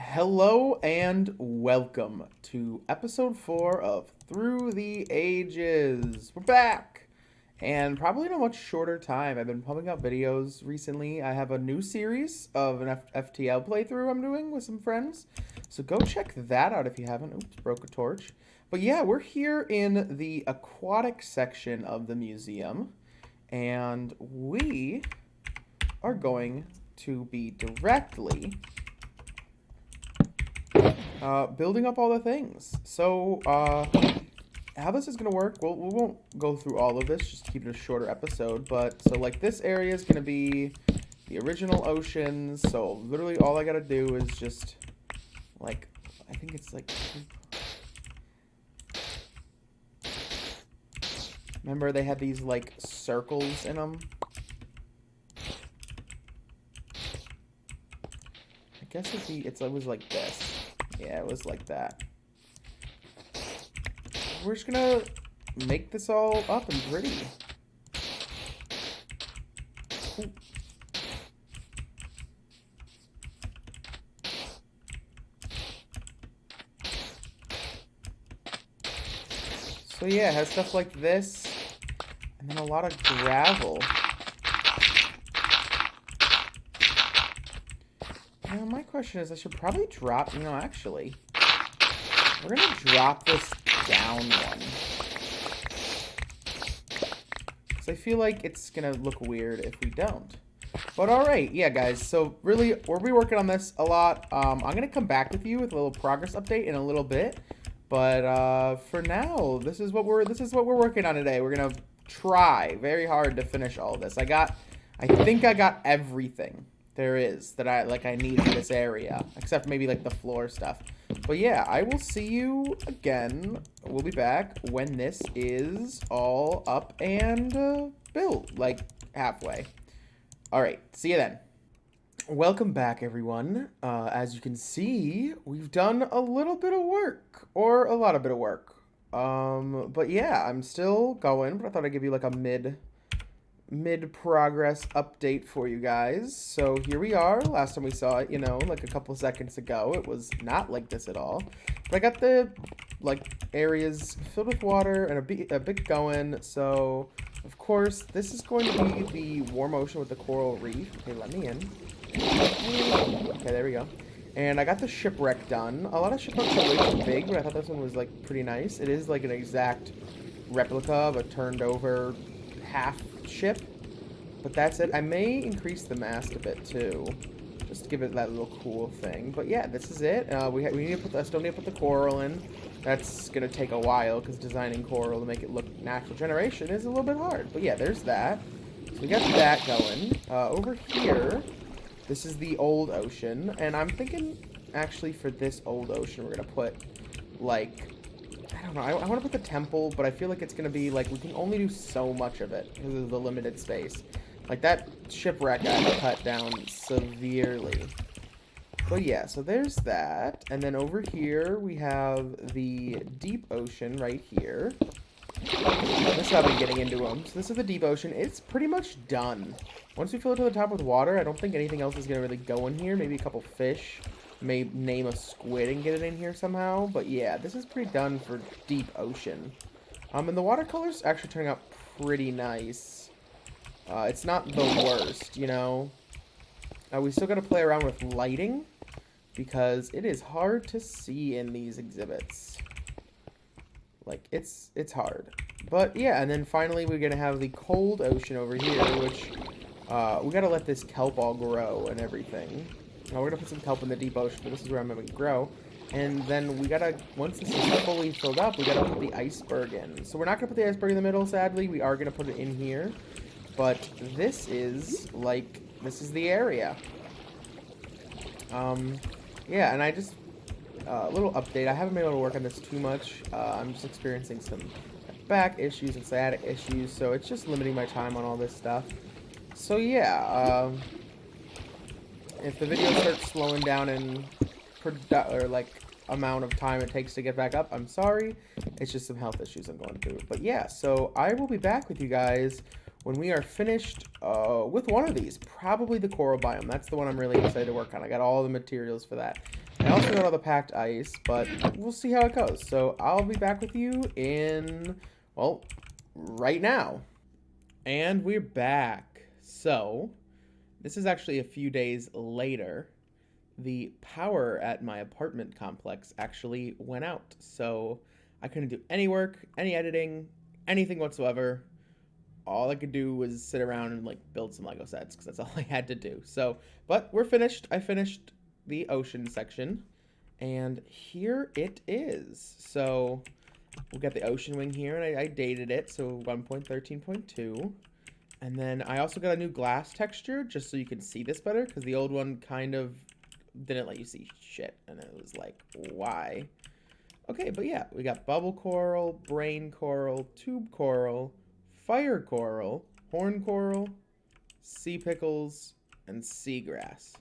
Hello and welcome to episode 4 of Through the Ages. We're back! And probably in a much shorter time. I've been pumping out videos recently. I have a new series of an FTL playthrough I'm doing with some friends. So go check that out if you haven't. Oops, broke a torch. But yeah, we're here in the aquatic section of the museum. And we are going to be directly building up all the things. So, how this is going to work, well, we won't go through all of this, just to keep it a shorter episode, but, so, like, this area is going to be the original oceans, so literally all I got to do is just, like, I think it's, like, remember they had these, like, circles in them? I guess it was like this. Yeah, it was like that. We're just gonna make this all up and pretty. Cool. So yeah, it has stuff like this, and then a lot of gravel. Now my question is, I should probably drop, actually, we're gonna drop this down one. Because I feel like it's gonna look weird if we don't. But alright, yeah guys, so really, we'll be working on this a lot. I'm gonna come back with you with a little progress update in a little bit. But for now, this is what we're working on today. We're gonna try very hard to finish all of this. I think I got everything there is that I need for this area, except maybe like the floor stuff. But yeah, I will see you again. We'll be back when this is all up and built, like halfway. All right, see you then. Welcome back, everyone. As you can see, we've done a little bit of work, or a lot of bit of work. But yeah, I'm still going, but I thought I'd give you like a mid-progress update for you guys. So here we are. Last time we saw it, like a couple seconds ago, it was not like this at all. But I got the, like, areas filled with water and a bit going. So, of course, this is going to be the warm ocean with the coral reef. Okay, let me in. Okay, there we go. And I got the shipwreck done. A lot of shipwrecks are way too big, but I thought this one was, like, pretty nice. It is, like, an exact replica of a turned-over half ship, but that's it. I may increase the mast a bit too, just to give it that little cool thing. But yeah, this is it. We need to I still need to put the coral in. That's gonna take a while because designing coral to make it look natural generation is a little bit hard. But yeah, there's that. So we got that going. Over here, this is the old ocean, and I'm thinking actually for this old ocean we're gonna put like, I don't know, I want to put the temple, but I feel like it's going to be, like, we can only do so much of it because of the limited space. Like, that shipwreck got cut down severely. But yeah, so there's that. And then over here, we have the deep ocean right here. This is how I've been getting into them. So this is the deep ocean. It's pretty much done. Once we fill it to the top with water, I don't think anything else is going to really go in here. Maybe a couple fish. May name a squid and get it in here somehow. But yeah, this is pretty done for deep ocean. And the watercolor's actually turning out pretty nice. It's not the worst, we still got to play around with lighting because it is hard to see in these exhibits. Like, it's hard. But yeah, and then finally we're going to have the cold ocean over here, which we got to let this kelp all grow and everything. Now we're going to put some kelp in the deep ocean, but this is where I'm going to grow. And then we got to, once this is fully filled up, we got to put the iceberg in. So we're not going to put the iceberg in the middle, sadly. We are going to put it in here. But this is, like, this is the area. Yeah, and I just, a little update. I haven't been able to work on this too much. I'm just experiencing some back issues and sciatic issues, so it's just limiting my time on all this stuff. So yeah, if the video starts slowing down in amount of time it takes to get back up, I'm sorry. It's just some health issues I'm going through. But yeah, so I will be back with you guys when we are finished with one of these, probably the coral biome. That's the one I'm really excited to work on. I got all the materials for that. I also got all the packed ice, but we'll see how it goes. So I'll be back with you in, well, right now. And we're back. So this is actually a few days later. The power at my apartment complex actually went out. So I couldn't do any work, any editing, anything whatsoever. All I could do was sit around and like build some Lego sets because that's all I had to do. So, but we're finished. I finished the ocean section, and here it is. So we'll get the ocean wing here, and I dated it, so 1.13.2. And then I also got a new glass texture just so you can see this better because the old one kind of didn't let you see shit, and it was like, why? Okay, but yeah, we got bubble coral, brain coral, tube coral, fire coral, horn coral, sea pickles, and seagrass.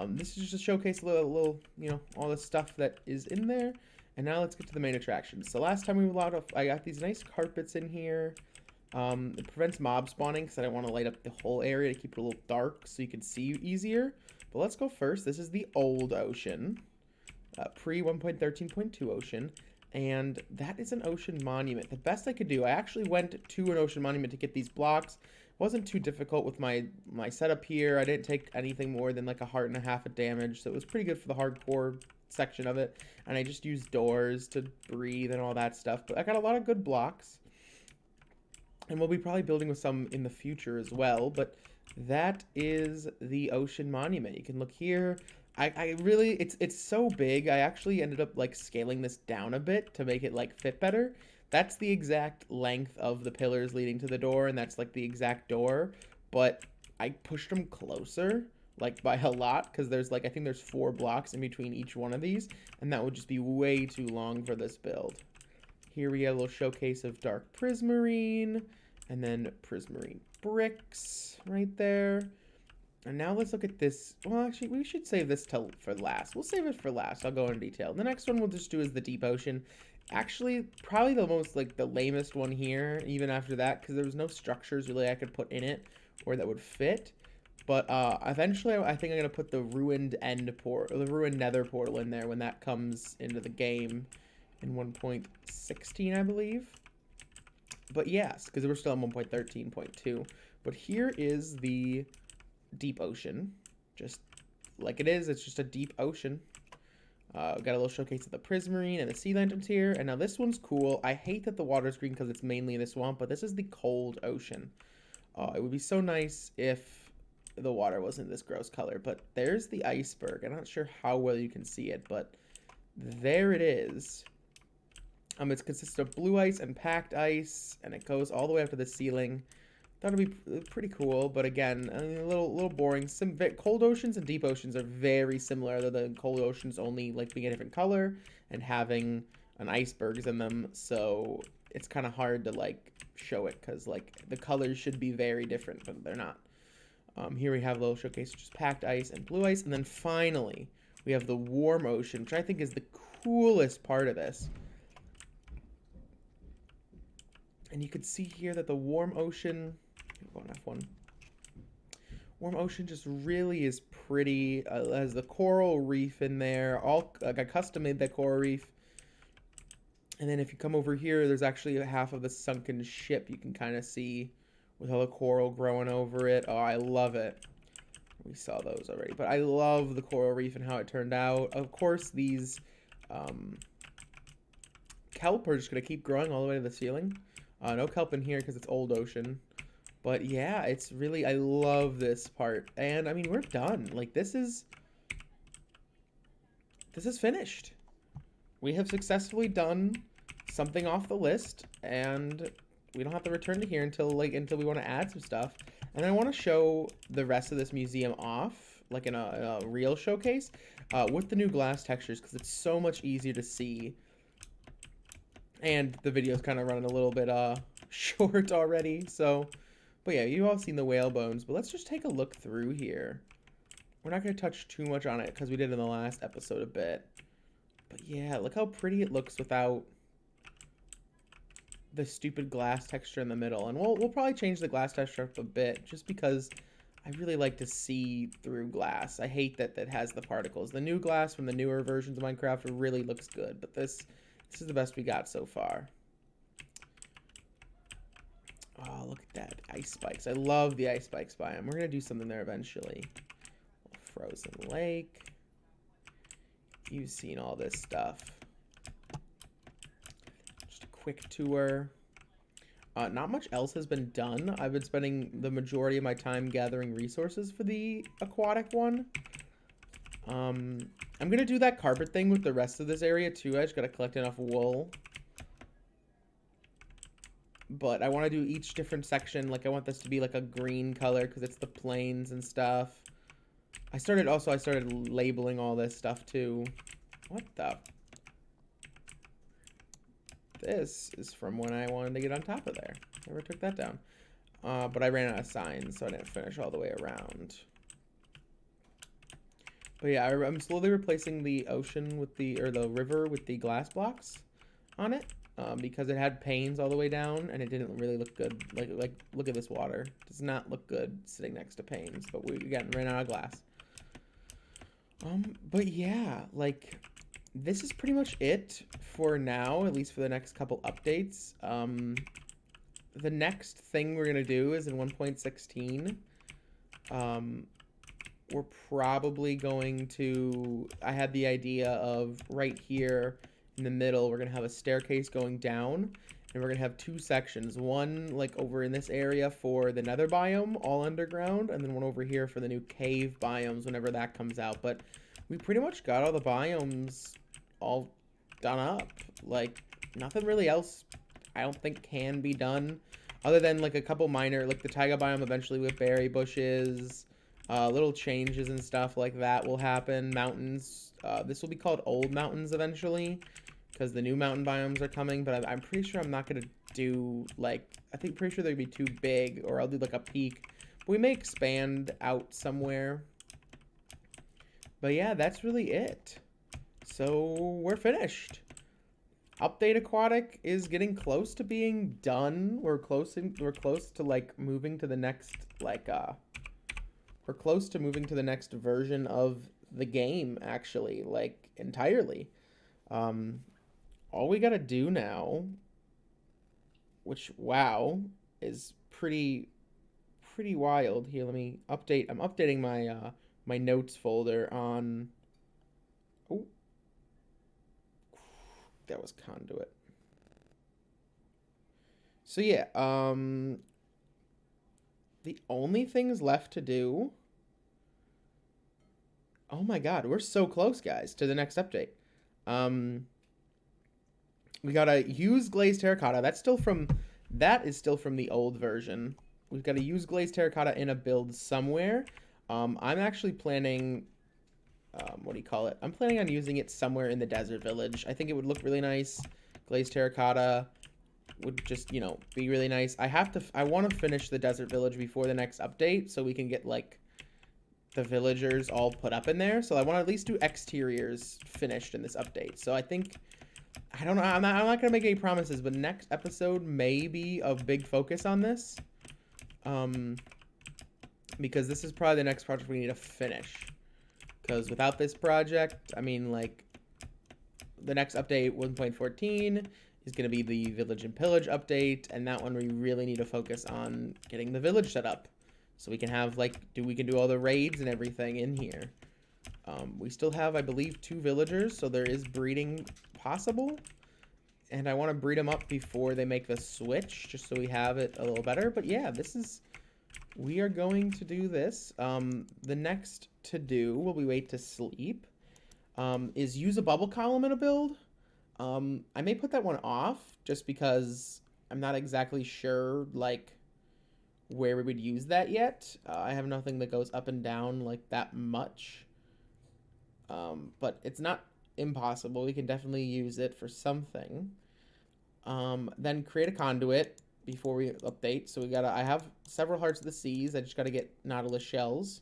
This is just a showcase a little, you know, all the stuff that is in there. And now let's get to the main attractions. So last time we allowed, I got these nice carpets in here. It prevents mob spawning because I don't want to light up the whole area to keep it a little dark so you can see easier. But let's go first. This is the old ocean, pre 1.13.2 ocean. And that is an ocean monument. The best I could do, I actually went to an ocean monument to get these blocks. It wasn't too difficult with my setup here. I didn't take anything more than like a heart and a half of damage, so it was pretty good for the hardcore section of it. And I just used doors to breathe and all that stuff. But I got a lot of good blocks. And we'll be probably building with some in the future as well. But that is the ocean monument. You can look here. I really, it's so big. I actually ended up like scaling this down a bit to make it like fit better. That's the exact length of the pillars leading to the door, and that's like the exact door. But I pushed them closer, like by a lot, because there's like, I think there's 4 blocks in between each one of these, and that would just be way too long for this build. Here we have a little showcase of dark prismarine, and then prismarine bricks right there. And now let's look at this. Well, actually, we should save this for last. We'll save it for last. I'll go into detail. The next one we'll just do is the deep ocean. Actually, probably the most, like, the lamest one here, even after that, because there was no structures really I could put in it or that would fit. But eventually, I think I'm going to put the ruined the ruined nether portal in there when that comes into the game in 1.16, I believe. But yes, because we're still on 1.13.2. But here is the deep ocean, just like it is. It's just a deep ocean. Got a little showcase of the prismarine and the sea lanterns here. And now this one's cool. I hate that the water's green because it's mainly in the swamp, but this is the cold ocean. It would be so nice if the water wasn't this gross color. But there's the iceberg. I'm not sure how well you can see it, but there it is. It consists of blue ice and packed ice, and it goes all the way up to the ceiling. Thought it'd be pretty cool, but again, I mean, a little boring. Some cold oceans and deep oceans are very similar, other than cold oceans only like being a different color and having an icebergs in them. So it's kind of hard to like show it because like the colors should be very different, but they're not. Here we have a little showcase, which is packed ice and blue ice, and then finally we have the warm ocean, which I think is the coolest part of this. And you can see here that the warm ocean, go on F1. Warm ocean just really is pretty. It has the coral reef in there. I custom made that coral reef. And then if you come over here, there's actually half of the sunken ship you can kind of see with all the coral growing over it. Oh, I love it. We saw those already, but I love the coral reef and how it turned out. Of course, these kelp are just gonna keep growing all the way to the ceiling. No kelp in here because it's old ocean. But yeah, it's really, I love this part. And I mean, we're done. Like this is finished. We have successfully done something off the list, and we don't have to return to here until we want to add some stuff. And I want to show the rest of this museum off, like in a real showcase, with the new glass textures, because it's so much easier to see. And the video's kind of running a little bit short already, so. But yeah, you've all seen the whale bones, but let's just take a look through here. We're not going to touch too much on it because we did in the last episode a bit. But yeah, look how pretty it looks without the stupid glass texture in the middle. And we'll probably change the glass texture up a bit just because I really like to see through glass. I hate that that has the particles. The new glass from the newer versions of Minecraft really looks good, but this is the best we got so far. Oh, look at that. Ice spikes. I love the ice spikes biome. We're going to do something there eventually. Frozen lake. You've seen all this stuff. Just a quick tour. Not much else has been done. I've been spending the majority of my time gathering resources for the aquatic one. I'm going to do that carpet thing with the rest of this area too. I just got to collect enough wool. But I want to do each different section. Like, I want this to be like a green color because it's the plains and stuff. I started labeling all this stuff too. What the? This is from when I wanted to get on top of there. Never took that down. But I ran out of signs, so I didn't finish all the way around. But yeah, I'm slowly replacing the ocean with the river with the glass blocks on it. Because it had panes all the way down and it didn't really look good. Like look at this water. It does not look good sitting next to panes, but we again ran out of glass. But yeah, like this is pretty much it for now, at least for the next couple updates. The next thing we're gonna do is in 1.16. We're probably going to, I had the idea of right here in the middle, we're going to have a staircase going down, and we're going to have two sections. One, like, over in this area for the nether biome, all underground, and then one over here for the new cave biomes whenever that comes out. But we pretty much got all the biomes all done up. Like, nothing really else I don't think can be done, other than, like, a couple minor, like, the taiga biome eventually with berry bushes, little changes and stuff like that will happen. Mountains, this will be called Old Mountains eventually, because the new mountain biomes are coming, but I'm pretty sure I'm not going to do, like, pretty sure they'd be too big, or I'll do, like, a peak. But we may expand out somewhere. But yeah, that's really it. So, we're finished. Update Aquatic is getting close to being done. We're close to, like, moving to the next, like, we're close to moving to the next version of the game, actually, like, entirely. All we gotta do now, which, wow, is pretty wild. Here, let me update. I'm updating my, my notes folder on, oh, that was conduit. So, yeah, the only things left to do, oh my god, we're so close, guys, to the next update. We gotta use glazed terracotta. That is still from the old version. We've got to use glazed terracotta in a build somewhere. I'm actually planning, what do you call it? I'm planning on using it somewhere in the desert village. I think it would look really nice. Glazed terracotta would just, you know, be really nice. I want to finish the desert village before the next update so we can get, like, the villagers all put up in there. So I want to at least do exteriors finished in this update. So I think, I don't know, I'm not going to make any promises, but next episode may be a big focus on this. Because this is probably the next project we need to finish. Because without this project, I mean, like, the next update, 1.14, is going to be the Village and Pillage update, and that one we really need to focus on getting the village set up. So we can have, like, we can do all the raids and everything in here. We still have, I believe, 2 villagers, so there is breeding possible. And I want to breed them up before they make the switch, just so we have it a little better. But yeah, we are going to do this. The next to do, while we wait to sleep, is use a bubble column in a build. I may put that one off, just because I'm not exactly sure, like, where we would use that yet. I have nothing that goes up and down like that much. But it's not impossible. We can definitely use it for something. Then create a conduit before we update. So I have several Hearts of the Seas. I just gotta get Nautilus shells.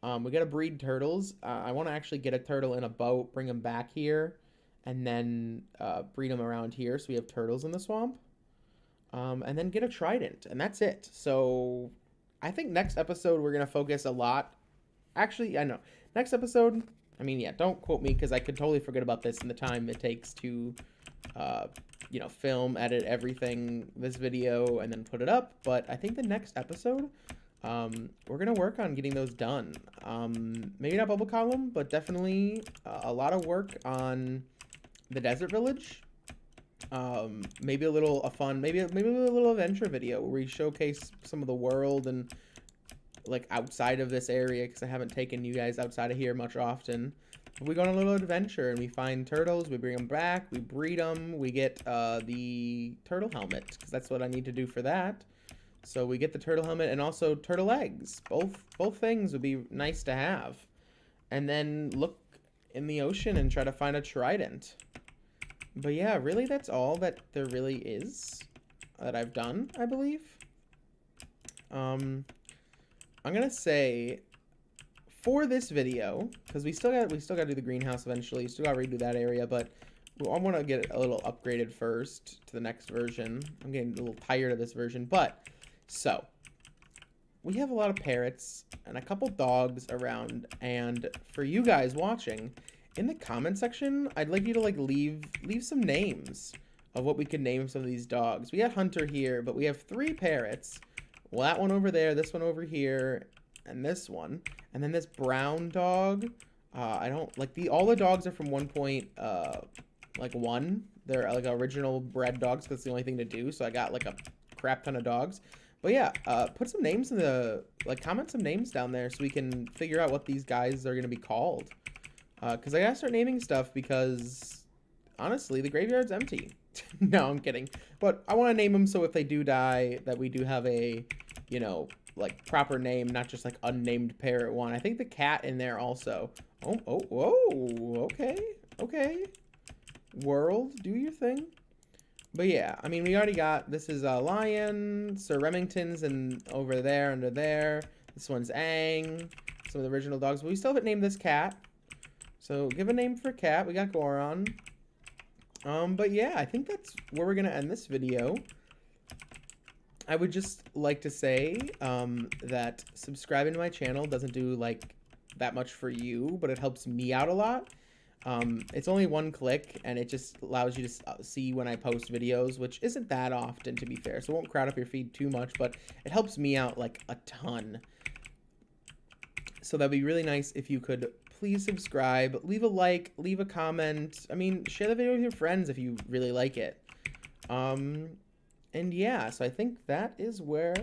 We gotta breed turtles. I want to actually get a turtle in a boat, bring them back here, and then breed them around here so we have turtles in the swamp. And then get a trident, and that's it. So I think next episode we're gonna focus a lot. Actually, I know. Next episode, I mean, yeah, don't quote me because I could totally forget about this in the time it takes to, uh, film, edit everything, this video, and then put it up. But I think the next episode, we're gonna work on getting those done. Maybe not bubble column, but definitely a lot of work on the desert village. Maybe a fun, maybe a little adventure video where we showcase some of the world and like outside of this area because I haven't taken you guys outside of here much often. We go on a little adventure and we find turtles, we bring them back, we breed them, we get the turtle helmet because that's what I need to do for that. So we get the turtle helmet and also turtle eggs. Both things would be nice to have. And then look in the ocean and try to find a trident. But yeah, really that's all that there really is that I've done, I believe. I'm gonna say for this video, because we still got to do the greenhouse eventually, still gotta redo that area, but I want to get it a little upgraded first to the next version. I'm getting a little tired of this version, but so we have a lot of parrots and a couple dogs around, and for you guys watching, in the comment section, I'd like you to like leave some names of what we could name some of these dogs. We got Hunter here, but we have 3 parrots. Well, that one over there, this one over here, and this one. And then this brown dog. I don't like all the dogs are from 1.1. They're like original bred dogs. That's the only thing to do. So I got like a crap ton of dogs. But yeah, put some names in the comment some names down there so we can figure out what these guys are gonna be called. Because I gotta start naming stuff because honestly, the graveyard's empty. No, I'm kidding. But I want to name them so if they do die, that we do have a, like proper name, not just like unnamed parrot one. I think the cat in there also. Oh, whoa, okay. World, do your thing. But yeah, I mean, we already got, this is a lion, Sir Remington's, and over there, under there. This one's Aang, some of the original dogs. But we still haven't named this cat. So give a name for cat. We got Goron. But yeah, I think that's where we're gonna end this video. I would just like to say that subscribing to my channel doesn't do like that much for you, but it helps me out a lot. It's only 1 click, and it just allows you to see when I post videos, which isn't that often, to be fair, so it won't crowd up your feed too much, but it helps me out like a ton. So that'd be really nice if you could please subscribe, leave a like, leave a comment. I mean, share the video with your friends if you really like it. And yeah, so I think that is where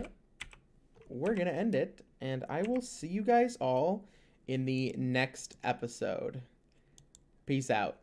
we're gonna end it, and I will see you guys all in the next episode. Peace out.